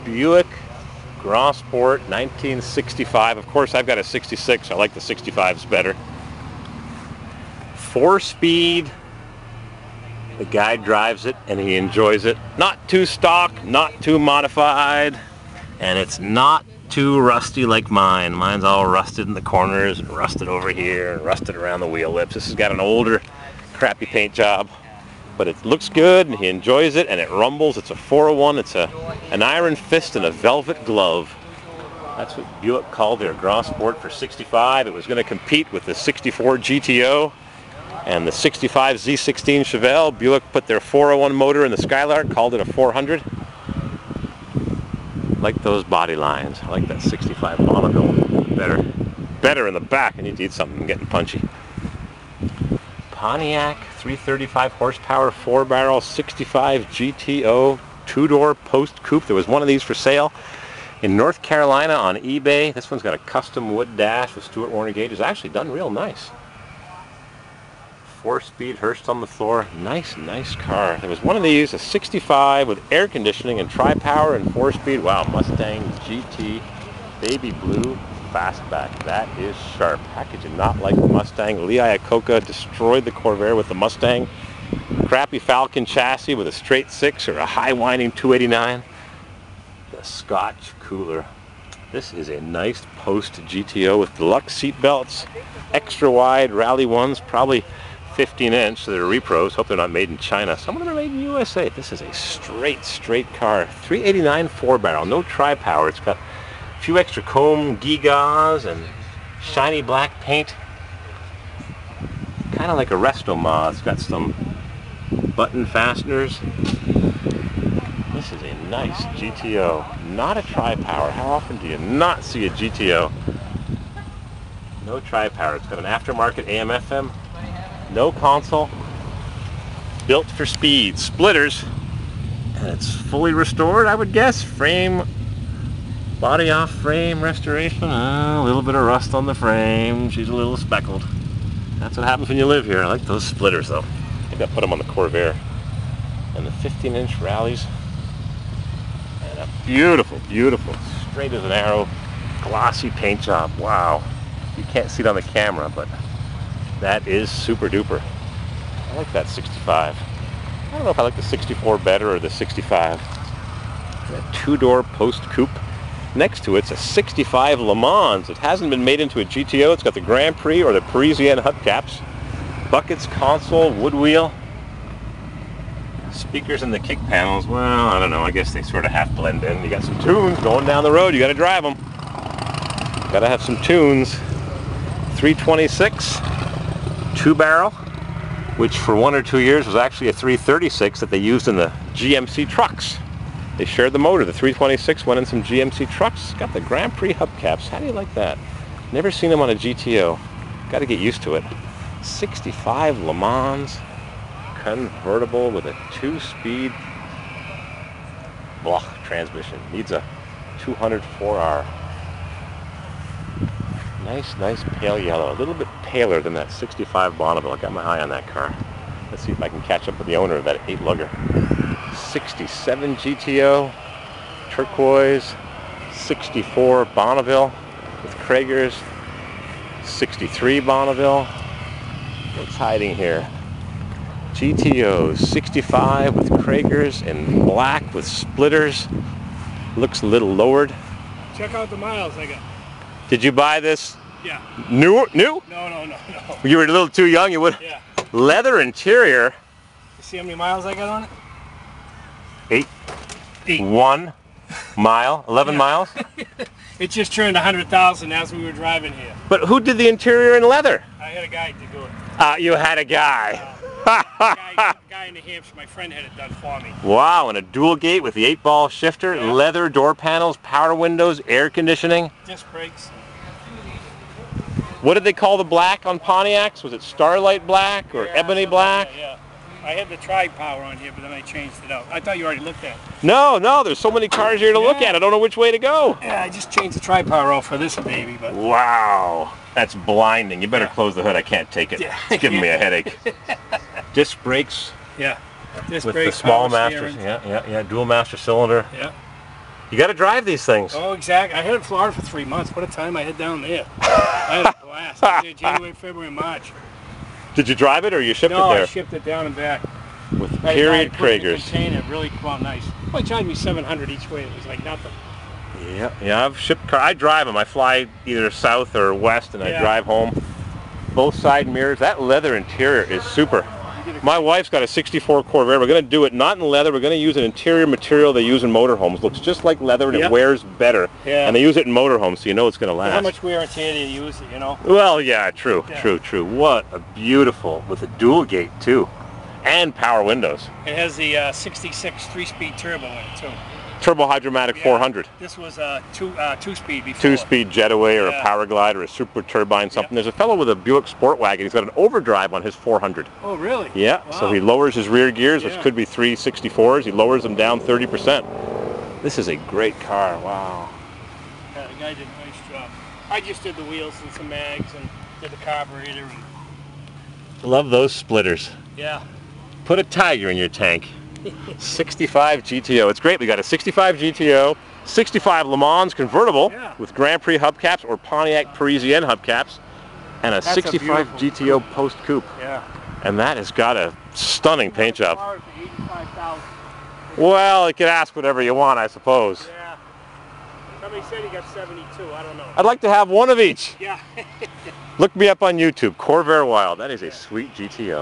Buick Grand Sport 1965. Of course, I've got a 66. I like the 65s better. 4-speed. The guy drives it and he enjoys it. Not too stock, not too modified, and it's not too rusty like mine. Mine's all rusted in the corners and rusted over here and rusted around the wheel lips. This has got an older, crappy paint job, but it looks good and he enjoys it and it rumbles. It's a 401. It's an iron fist and a velvet glove. That's what Buick called their Grand Sport for 65. It was going to compete with the 64 GTO and the 65 Z16 Chevelle. Buick put their 401 motor in the Skylark, called it a 400. I like those body lines. I like that 65 Bonneville better in the back. I need to eat something. I'm getting punchy. Pontiac 335 horsepower 4-barrel 65 GTO 2-door post coupe. There was one of these for sale in North Carolina on eBay. This one's got a custom wood dash with Stewart Warner gauge. It's actually done real nice. 4-speed Hurst on the floor. Nice car. There was one of these, a 65 with air conditioning and tri-power and 4-speed. Wow, Mustang GT baby blue fastback. That is sharp. How could you not like the Mustang? Lee Iacocca destroyed the Corvair with the Mustang. Crappy Falcon chassis with a straight 6 or a high winding 289. The Scotch cooler. This is a nice post GTO with deluxe seat belts, extra wide rally ones, probably 15-inch, so they're repros. Hope they're not made in China. Some of them are made in USA. This is a straight car. 389 4-barrel, no tri-power. It's got a few extra chrome gewgaws and shiny black paint. Kind of like a resto mod. It's got some button fasteners. This is a nice GTO. Not a tri-power. How often do you not see a GTO? No tri-power. It's got an aftermarket AM/FM. No console, built for speed, splitters, and it's fully restored, I would guess. Frame, body off frame restoration, a little bit of rust on the frame. She's a little speckled. That's what happens when you live here. I like those splitters though. I think I put them on the Corvair. And the 15-inch rallies, and a beautiful, straight as an arrow, glossy paint job. Wow, you can't see it on the camera, but that is super duper. I like that 65. I don't know if I like the 64 better or the 65. A 2-door post coupe. Next to it's a 65 Le Mans. It hasn't been made into a GTO. It's got the Grand Prix or the Parisienne hubcaps. Buckets, console, wood wheel. Speakers in the kick panels. Well, I don't know. I guess they sort of half blend in. You got some tunes going down the road. You got to drive them. Got to have some tunes. 326. 2-barrel, which for 1 or 2 years was actually a 336 that they used in the GMC trucks. They shared the motor. The 326 went in some GMC trucks. Got the Grand Prix hubcaps. How do you like that? Never seen them on a GTO. Got to get used to it. 65 Le Mans convertible with a 2-speed block transmission. Needs a 204R. Nice pale yellow, a little bit paler than that 65 Bonneville. I got my eye on that car. Let's see if I can catch up with the owner of that 8-lugger. 67 GTO, turquoise, 64 Bonneville with Kragers, 63 Bonneville. What's hiding here? GTO 65 with Kragers in black with splitters. Looks a little lowered. Check out the miles I got. Did you buy this? Yeah. New? No. You were a little too young, you would? Yeah. Leather interior. You see how many miles I got on it? 8. 1 mile, 11 miles. It just turned 100,000 as we were driving here. But who did the interior in leather? I had a guy to do it. You had a guy. Guy in New Hampshire, my friend had it done for me. Wow, and a dual gate with the 8-ball shifter, yeah. Leather door panels, power windows, air conditioning. Disc brakes. What did they call the black on Pontiacs? Was it Starlight Black or Ebony Black? Yeah. I had the tri-power on here, but then I changed it out. I thought you already looked at it. No, there's so many cars here to look at. I don't know which way to go. Yeah, I just changed the tri-power out for this baby. But wow, that's blinding. You better close the hood. I can't take it. Yeah. It's giving me a headache. Disc brakes. Yeah. Disc with brakes, the small power masters. steering. Yeah. Dual master cylinder. Yeah. You got to drive these things. Oh, exactly. I had it in Florida for 3 months. What a time I had down there. I had a blast. I was there January, February, March. Did you drive it or you shipped it No, there? I shipped it down and back. With period I put it in a Kragers. container. Really come out nice. Well, they charged me $700 each way. It was like nothing. Yeah, I've shipped car. I drive them. I fly either south or west, and I drive home. Both side mirrors. That leather interior is super. My wife's got a '64 Corvair. We're going to do it not in leather. We're going to use an interior material they use in motorhomes. Looks just like leather, and it wears better. Yeah. And they use it in motorhomes, so you know it's going to last. How much wear and tear do you use it, you know? Well, yeah, true. What a beautiful, with a dual gate too, and power windows. It has the 66 3-speed turbo in it too. Turbo Hydromatic 400. This was a two-speed before. Two-speed Jetaway or a Power Glide or a Super Turbine something. There's a fellow with a Buick Sport Wagon. He's got an overdrive on his 400. Oh, really? Yeah, wow. So he lowers his rear gears, which could be 364s. He lowers them down 30%. This is a great car. Wow. Yeah, the guy did a nice job. I just did the wheels and some mags and did the carburetor. And... Love those splitters. Yeah. Put a Tiger in your tank. 65 GTO. It's great. We got a 65 GTO, 65 Le Mans convertible with Grand Prix hubcaps or Pontiac Parisienne hubcaps, and a 65 GTO Post Coupe. Yeah. And that has got a stunning paint job. $85,000. Well, you can ask whatever you want, I suppose. Yeah. Somebody said he got 72. I don't know. I'd like to have one of each. Yeah. Look me up on YouTube, CORVAIRWILD. That is a sweet GTO.